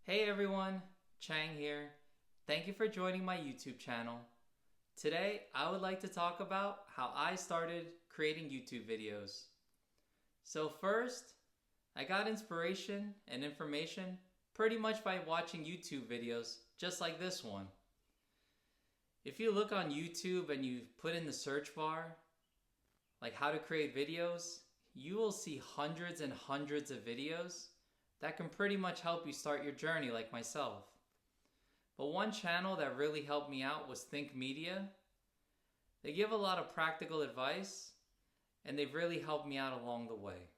Hey everyone, Chang here. Thank you for joining my YouTube channel. Today, I would like to talk about how I started creating YouTube videos. So first, I got inspiration and information pretty much by watching YouTube videos just like this one. If you look on YouTube and you put in the search bar, like how to create videos, you will see hundreds and hundreds of videos that can pretty much help you start your journey like myself. But one channel that really helped me out was Think Media. They give a lot of practical advice and they've really helped me out along the way.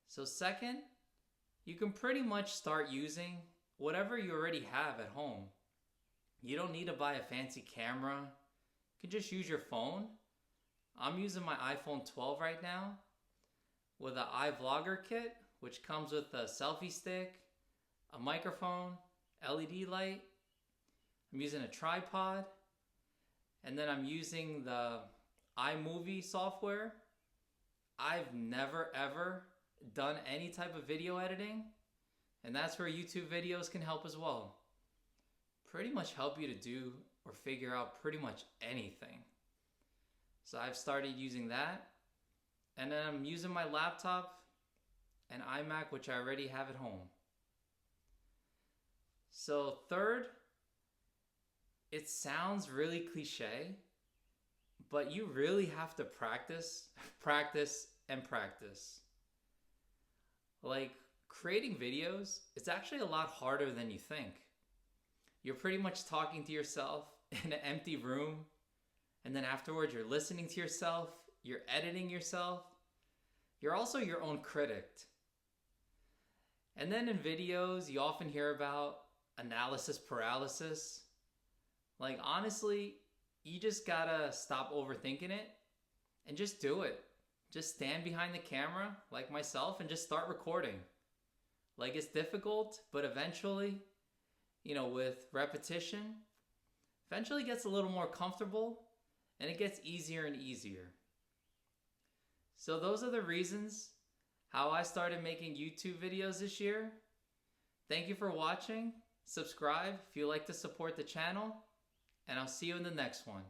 So second, you can pretty much start using whatever you already have at home. You don't need to buy a fancy camera. You can just use your phone. I'm using my iPhone 12 right now with an iVlogger kit, which comes with a selfie stick, a microphone, LED light. I'm using a tripod, and then I'm using the iMovie software. I've never ever done any type of video editing, and that's where YouTube videos can help as well. Pretty much help you to do or figure out pretty much anything. So I've started using that, and then I'm using my laptop and iMac, which I already have at home. So third, it sounds really cliche, but you really have to practice, practice, and practice. Like creating videos, it's actually a lot harder than you think. You're pretty much talking to yourself in an empty room, and then afterwards you're listening to yourself, you're editing yourself. You're also your own critic. And then in videos, you often hear about analysis paralysis. Like honestly, you just gotta stop overthinking it and just do it. Just stand behind the camera like myself and just start recording. Like it's difficult, but eventually, with repetition, eventually gets a little more comfortable and it gets easier and easier. So those are the reasons how I started making YouTube videos this year. Thank you for watching. Subscribe if you like to support the channel, and I'll see you in the next one.